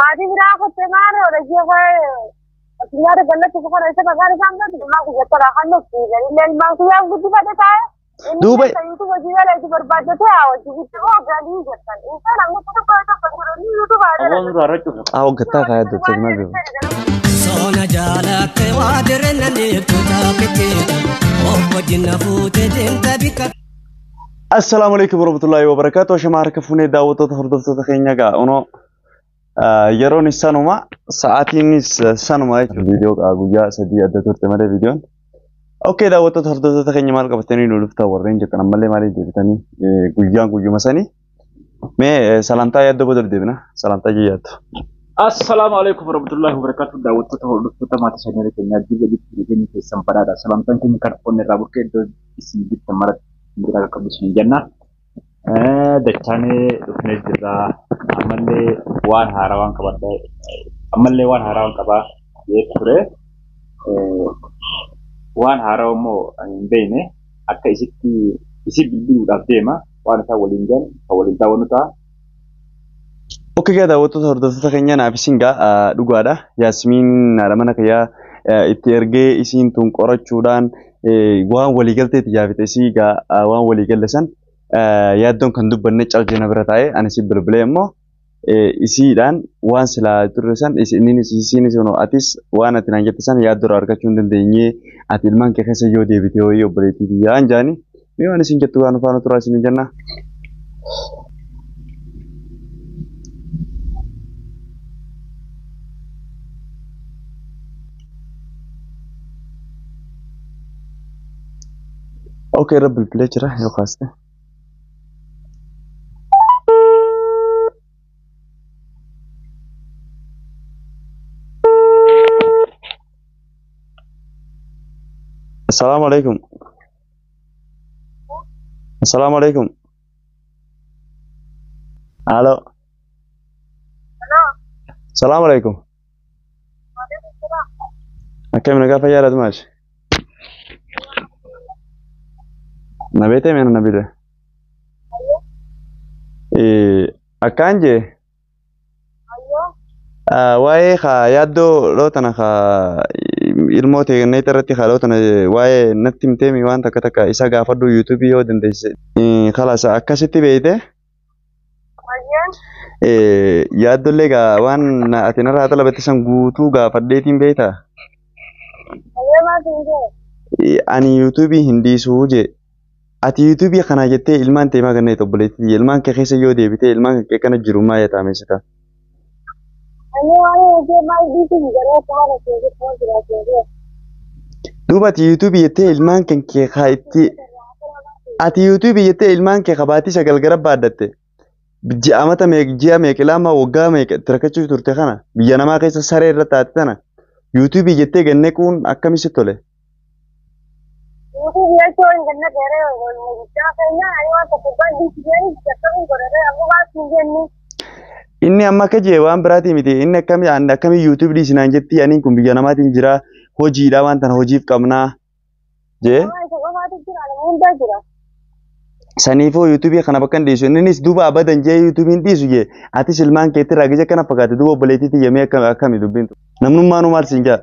Maatii biraa kottee maal hojii nyaata gannatti fufan isa bagaan isaan gadi ilmaan kiyyattara kan nuti illee ilmaan kiyyaaf guddifate taa'e Duuba inni hojii jala itti barbaadate haa hojii gitti hoogganii jettan isaan amma tokko godhanii yuutuba hoggattaa kaayaa dubbisa maal beeku. Soona jaalatte waa dirreen deemtu taapite obbo Dinna fuute deemta bika. Assalamu alaikum warahmatullahi wabarakatuh. Shamaa harka fuunee daawwattoota hordoftoota keenya gaa onoo yeroon sanuma sa'aatiinis sanuma viidiyoo guyyaa sadii adda turte malee viidiyoon. Okay daawwattoota hordoftoota keenya maal qabatanii nu dhuftaa warreen jettan ammallee maaliif deebitanii guyyaan guyyuma sanii mee salantaa yaaddoo booda deebina salantaa jiyyaattu. Assalamu alaikum warahmatullahi wabarakatuh. Daawwattoota hordoftoota maatii sanyii keenyaa biyya biyya keessan badhaadha. Salantaan keenya kan qonni irraa burqee iddoo isin bittan maratti biraa qabu isin jenna. Dachaanee dhufnee jirra. Ammallee waan haarawaan qabadha. Ammallee waan haarawaan qabaa jechuu ture. Waan haarawa immoo hin beekne akka isi bilbiluudhaaf deema. Waan isaa waliin gahan kan waliin daawwannu ta'a. Okay gaa daawwattoota hordoftoota keenya naaf isin gaa dhugaadha. Yaasmiin haadha mana kiyyaa itti ergee isiin tun qorachuudhaan waan waliigalteeti yaafite isii gaa waan waliigalle san yaaddoon kan dubbanne caljeena bira taa'ee anis bilbilee immoo isiidhaan waan silaa turre san isiinis atis waan ati naan jette san yaaddoo argachuu hin dandeenye ati ilmaan kee keessa yoo deebite ho'i obboleettii biyyaa anjaani mee waan isin jettu waan faana turaa isin jenna. Okay, Rabbil Pleasure, yo khaste. Assalamu alaikum. Assalamu alaikum. Halo. Hello. Assalamu alaikum. Akkam nagaa fayyaa Dumash. Nabete mana nabide. Akkaan jee. Waa'ee yaaddoo lootana ilmoota eeganneeta irratti lootana waa'ee natti himteemi waan takka isa gaafadhu yuutuubii yoo dandeesse. Kalaas akkasitti beeyte. Yaaddollee gaa waan ati narraa talabatte san guutuu gaafadheetiin beeytaa. Ani yuutuubii hin dhiisuu jee. Ati yuutuubii kana jettee ilmaan teemaa ganna itti obboleettii ilmaan kee keessa yoo deebitee ilmaan kee kana jiru maa yaata meesita. Duuba ati yuutuubii jettee ilmaan kee itti ati yuutuubii jettee ilmaan kee qabaatii sagal gara baaddatte ji'a meeqa lama waggaa meeqa itti rakkachuu turte kana biyya namaa keessa saree irra taate tana yuutuubii jettee gannee kuun akkamitti tole. Inni amma akka jee waan biraatii miti inni akkamii yuutuubii dhiisinaan jetti aniin kun biyya namaatiin jira hojiidha waan tana hojiif qabnaa jee. Saniifoo yuutuubii kana bakka hin dhiisu innis duuba abadan jee yuutuubiin dhiisu jee atis ilmaan keetti raagija kana fakkaate duuba obboleettiitti yemee akkamii dubbiin namnummaanuu maal siin jaa.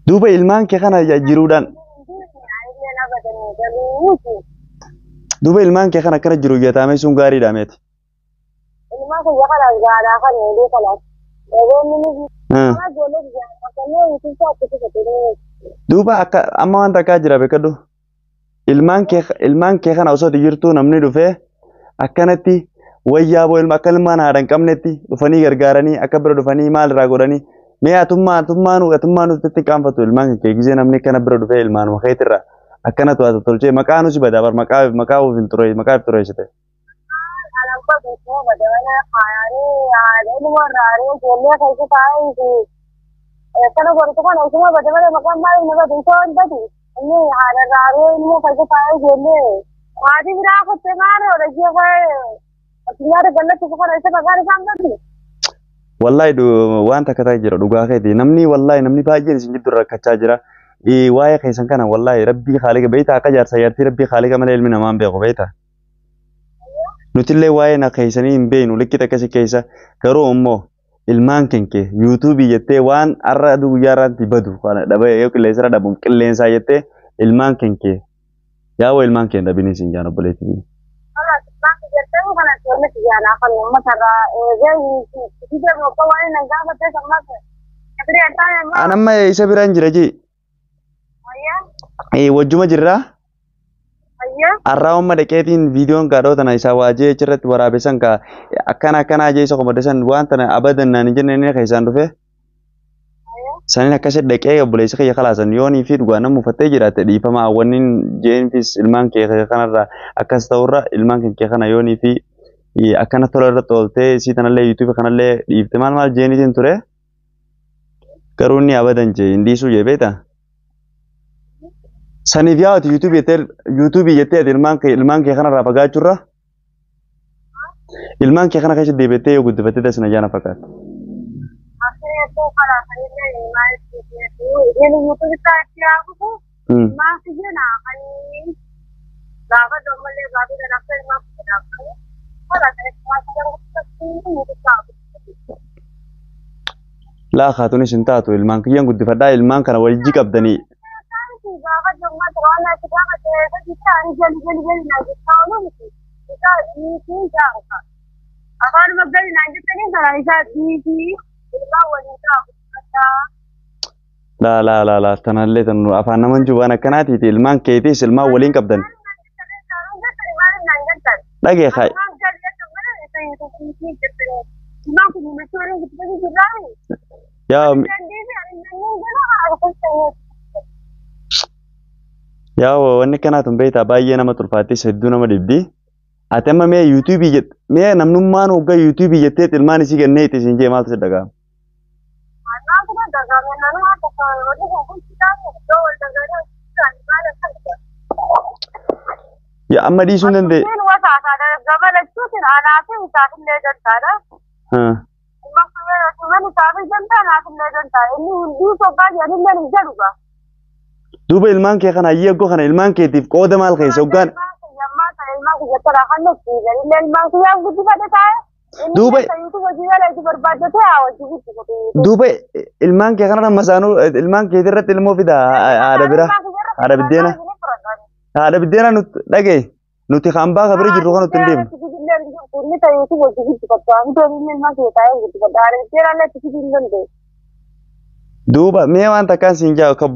Duuba ilmaan kee kana jiruudhaan duuba ilmaan kee kana akkana jiru jetamee sun gaariidha meeti. Duuba akka amma waan takkaa jira beekadhu ilmaan kee kana osoo jirtu namni dhufee akkanatti wayyaa boo akka ilmaan haadha hin qabnetti dhufanii gargaaranii akka bira dhufanii maal irraa godhanii. Mee atummaan nuti qaanfatu ilmaan kee gisee namni kana bira dhufee ilmaan wakeetirra akkana to'atu tolchee maqaa nuti badaa bar maqaa ofiin ture maqaa if tureessite. Maatii biraa kottee maal hojii Wallahi waan takka ta'e jira dhugaa keeti namni baay'een isin jiddu rakkachaa jira. Waa'ee keessan kana wallahi rabbii khaliqa beeyta akka jaarsa jaartii rabbii khaliqa malee ilmi namaan beeku beeyta. nutillee waa'ee na keessanii hin beeknu likkita akkasii keessa garuu immoo ilmaan kenkee yuutuubii jettee waan har'a guyyaa irratti badu kana dhabee yoo qilleensa dhabuun qilleensaa jettee ilmaan kenkee yaa'u ilmaan kee dhabinis hin jaan obboleetti. Anamma isa biraan jira jee. Wajjuma jirraa. Har'aa umma dhaqeetiin viidiyoon gaadhoo tana isaa waajee achirratti waraabesan ka akkana jee isa qomaddesan waan tana abadan naan hin jenne inni keessaan dhufe. Saniin akkasii dhaqee obboleessa kiyya kalaasan yoonii fi dhugaa nama uffattee jiraatte dhiifama hawwanniin jeenfis ilmaan kee kanarraa akkas ta'urra ilmaan kee kana yoonii fi akkana tola irratti ooltee isii tanallee yuutuubii kanallee dhiifte maal jeenitiin ture. Garuu inni abadan jee hin dhiisuu jee beektaa. Saniif yaa'u yuutuubii jettee ilmaan kee kanarraa fagaachurra ilmaan kee kana keessa deebittee yoo guddifattee dasna jaana fakkaata. Laa kaatunis hin taatu ilmaan kiyyaan guddifadhaa ilmaan kana wajji qabdanii. La tanallee tanu afaan naman jubaan akkanaatiiti ilmaan keetis ilmaan waliin qabdan. Dhagee haa. Yaa wanni kanaatun beektaa baay'ee nama tulfaattis hedduu nama dhibdi. Ati amma mee yuutuubii mee namnummaan hoggaa yuutuubii jettee ilmaan isii kennee itti isin jee maaltu si dhaga'ama? Yaa amma dhiisuu hin dandeenye. Duuba ilmaan kee kana yeggoo kana ilmaan keetiif qooda maal keessa hoggaan. Duuba ilmaan kee kana masaanuu ilmaan keetii irratti ilmoo fida haadha bira haadha biddeena. Haadha biddeena nuti dhagee nuti hambaa kabiri jirru kan nuti hin deemnu. Duuba mee waan takkaan siin jaa akka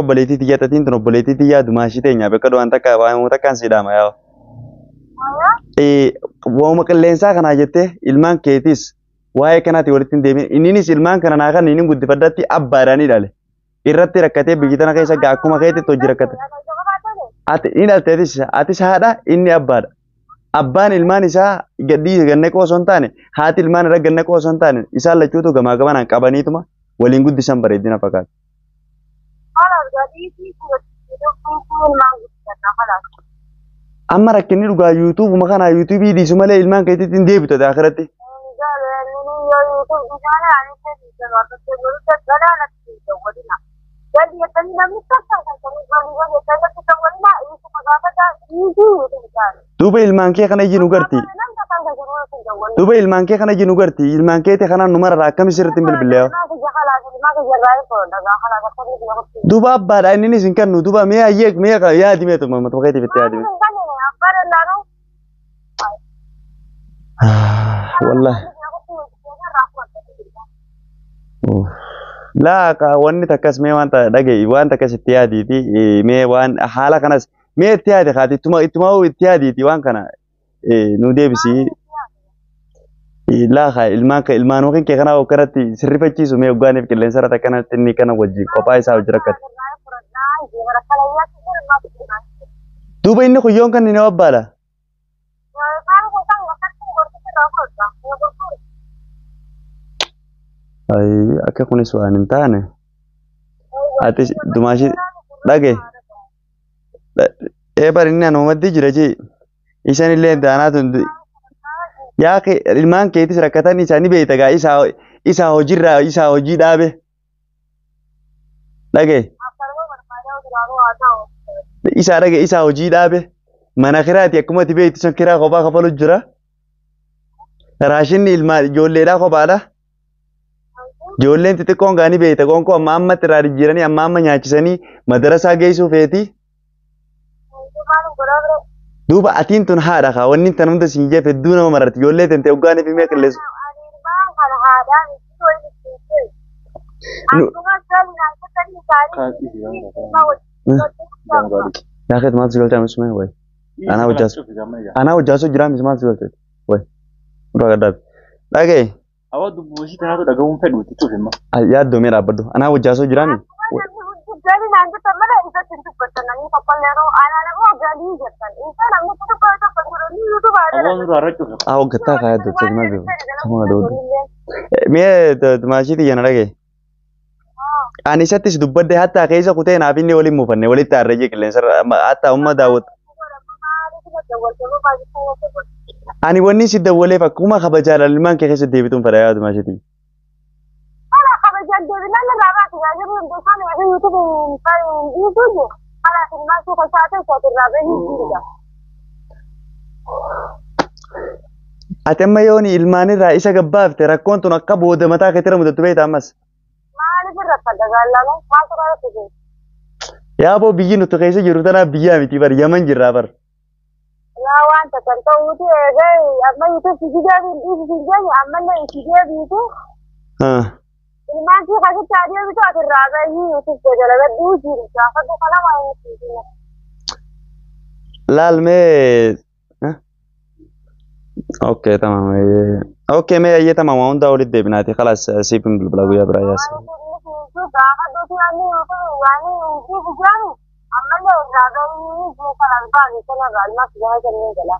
obboleettii xiyyaatatiin tun obboleettii xiyyaa dumaashii teenya beekadu waan takka waan takkaan si dhaama yaa. Waa'uma qilleensaa kanaa jettee ilmaan keetis waa'ee kanaati walitti hin deemin inninis ilmaan kana naa kan inni guddifaddaatti abbaadhaanii dhale irratti rakkatee biyyi tana keessa akkuma keetitti hojii rakkate. Ati inni dhalteetis atis haadha inni abbaadha. Abbaan ilmaan isaa gaddii gannaqoo osoo hin taane haati ilmaan irra gannaqoo osoo hin taane isaan lachuutu gamaa gamanaan qabaniituma waliin guddisan bareedina fakkaata. Amma rakkinni dhugaa yuutuubuma kanaa yuutuubii dhiisu malee ilmaan keetitti hin deebitu akhiratti. Duuba ilmaan kee kana ijji nu garti. Duuba ilmaan kee kana ijji nu garti. Ilmaan keetii kanaan numarraa akkamitti sirriitti hin bilbilee? Duuba abbaadha inninis hin kennu. Duuba mee yaadi meetu mata keetiif itti yaadi. Wallahi. Laa wanni takkas mee wanta dhaga'i wanta akkas itti yaadiiti mee waan haala kanas mee itti yaadi haati ittuma itti yaadiiti waan kana nu deebisi. Laa ilmaan wakin kee kanaa akkanatti sirrifachiisu mee hoggaaniif qilleensa irratti akkanatti inni kana wajji kophaa isaa hojii rakkate. Duuba inni kuyyoon kan inni abbaadha. Akka kunis waan hin taane ati dumaashii dhage eebar inni anuumatti jira jee isan illee daanaatu yaa ilmaan keetis rakkatan isaanii beeyta gaa isaa hojiirraa isaa hojii dhaabe dhage isaa dhage isaa hojii dhaabe mana kiraati akkuma ati beeyti sun kiraa kophaa kafalu jira Raashinni ilmaan ijoolleedhaa kophaadha. Ijoolleen xixiqqoon gaanii beekta gonko amma irraa jijjiiranii amma nyaachisanii madarasaa geessuu feeti. Duuba atiin tun haadha kaa wanni tan hunda siin jeef hedduu nama mararti ijoollee tente hoggaanii fi mee qilleessu. Yaaket maal si galchaa misumee wayi. Anaa hojjaasu jiraa mis maal si galchaa wayi. Muraa gaddaati. Dhagee. Awwa dubbisii tanaatu dhagahuun fedhu itti cuufimma. Yaaddoo mee dhaabbaddu. Anaa hojjaasu jiraa mi? Hoggattaa kaa yaaddoo jechuun maal jiru? Sama doodu. Mee maashii xiyyaana dhagee. Ani isattis dubbadde hatta keessa kutee naaf inni waliin muufanne walitti harree qilleensa hatta umma daawwatu. Ani wanni si dawwalee fakkuma kabajaadhaan ilmaan kee keessa deebituun fedha yaadu maashitii. Ati amma yooni ilmaanirraa isa gabbaafte rakkoon tun akka booda mataa keetti ramuudatu beekta ammas. Yaa boo biyyi nuti keessa jiru tanaaf biyyaa miti bar Yaman jirraa bar. Yaa wanta kan ta'uuti eegaa amma yuutuub si deebiin ammallee si deebiitu. Ilmaan kee keessatti adeemitu asirraa baay'ee yuutuub jedhama jiru gaafa kana waa'ee laal mee. Okay tamam. Okay mee ayyee tamam hunda walitti deebinaati kalaas siifin bilbila guyyaa biraa yaasa. Gaafa duuti yaani yuutuub yaani yuutuub jaani ammallee irraa baay'ee jeeqalan baay'ee kana gaalmaa si gaafa jennee jala.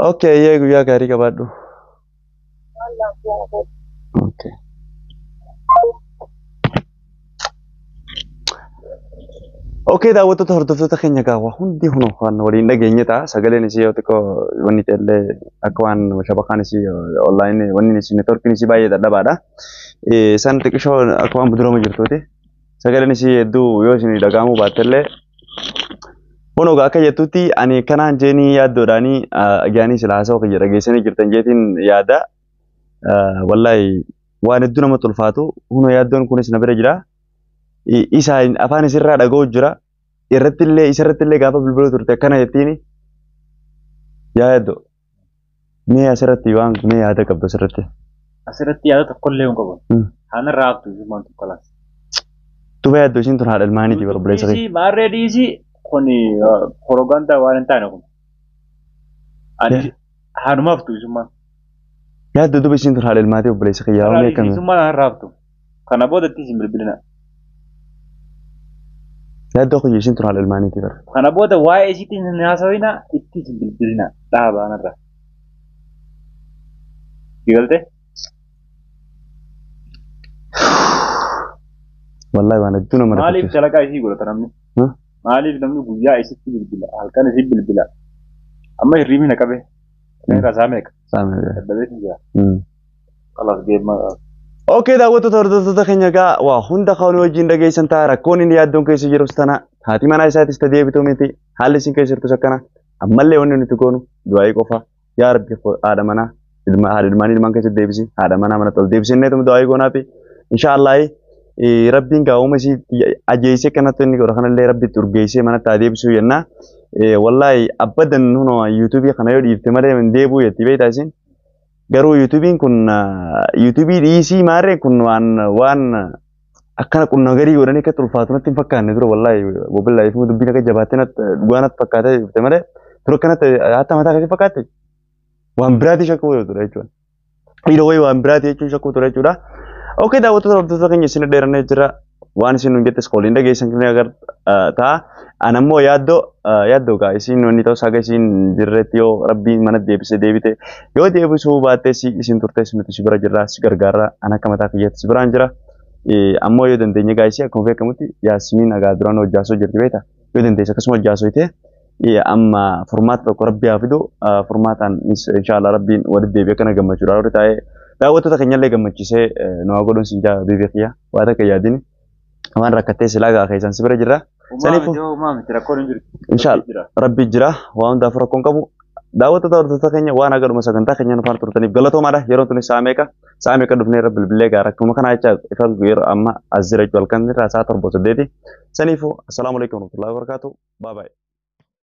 Okay ayyee guyyaa gaarii qabaadhu. Okay. Okay daawwattoota hordoftoota keenya gaawwa hundi hunoo waan waliin dhageenye ta'a sagaleen isii yoo xiqqoo wanni ta'ellee akka waan shabakaan isii online wanni isii networkiin isii baay'ee dadhabaadha. San xiqqishoo akka waan budurama jirtuuti sagaleen isii hedduu yoo isin dhagahamuu baattellee hunoo akka jettutti ani kanaan jeenii yaaddoodhaanii gaanii sila haasawaa kiyya dhageessanii jirtan jeetiin yaada wallahi waan hedduu namatti ulfaatu hunoo yaaddoon kunis na bira jira. Isaan afaan isirraa dhaga'u jira irrattillee isarrattillee gaafa bilbiluu turte akkana jettiin yaaddo mee asirratti waan mee yaada qabdu asirratti. Asirratti yaada tokkollee hin qabu. Haana raabtu ijumaan tokko laas. Tuba yaaddo isin tun haadha ilmaaniiti barbaaleessa ta'e. Maarree dhiisii kun propaganda waan hin taane kun. Ani haanumaaf tu ijumaan. Yaaddo duba isin tun haadha ilmaatii barbaaleessa ta'e yaa mee kan. Ijumaan haan raabtu. Kana booda itti isin bilbilina. Yaaddo kun isin tun haadha ilmaaniiti bara. Kana booda waa'ee isiitiin hin haasawina itti isin bilbilina dhaabaa narra. Digalte? Wallahi waan hedduu nama rakkate. Maaliif dalagaa isii godhata namni? Maaliif namni guyyaa isitti bilbila halkan isii bilbila. Amma hirriibni na qabe. Meeqa isaa meeqa? Isaa meeqa? Daddabeetiin jira. Kalaas deemaa. Okay daawwattoota hordoftoota keenya gaa waa hunda kan wajjin dhageessan ta'a rakkoon inni yaaddoon keessa jirus tana haati manaa isaatis ta deebitu miti haalli isin keessa jirtus akkana ammallee wanni nuti goonu du'aayii qofa yaa rabbi haadha manaa haadha ilmaan keessa deebisi haadha manaa mana tol deebisinee tum du'aayii goonaa fi inshaallah rabbiin gaa uuma isii ajeessee kanatti inni godha kanallee rabbitti urgeessee manatti haa deebisuu jenna wallahi abbadan hunoo yuutuubii kana yoo dhiifte malee hin deebuu jetti beektaa isin. Garuu YouTubein kun YouTubeii dhiisii maarree kun waan akkana qunna garii godhanii akka ulfaatu natti hin fakkaanne dura wallahi bobillahi fi dubbiin akka jabaattee dhugaa natti fakkaatee jirte malee dura kanatti hatta mataa keessatti fakkaatte waan biraati shakkuu ture jechuudha. Dhiira wayii waan biraati jechuun shakkuu ture jechuudha. Okay daawwattoota hordoftoota keenya isin dheerannee jira waan isin nuun jettes qooliin dhageessan kan agar ta'a. Anammoo yaaddoo gaa isin wanni ta'us haga isin jirretti yoo rabbiin mana deebisee deebite yoo deebisuu baattee isin turtees nuti si bira jirra si gargaarra an akka mataa kiyyaatti si biraan jira. Ammoo yoo dandeenye gaa isii akkuma beekamutti yaasmiin agaa duraan hojjaasoo jirti beekta yoo dandeesse akkasuma hojjaasoo ite amma furmaata tokko rabbi haa fidu furmaataan inshaallah rabbiin walitti deebi'ee kana gammachuudha warri taa'ee daawwattoota keenyallee gammachiisee nu haa godhuun siin jaa beekee kiyya waa takka yaadini waan rakkattee silaa gaa keessan si bira jirra. Sanifu inshallah rabbi jira waan hundaaf rakkoon qabu daawwattoota hordoftoota keenya waan agaruma sagantaa keenya nufaan turtaniif galatoomaadha. Yeroon tuni saameeqa dhufnee irra bilbilee gaara akkuma kana jecha ifa yeroo amma as jira jechuudha halkan irraa sa'a torba 8 saniifuu assalaamu alaikum warahmatullahi wabarakatuh. Bye bye.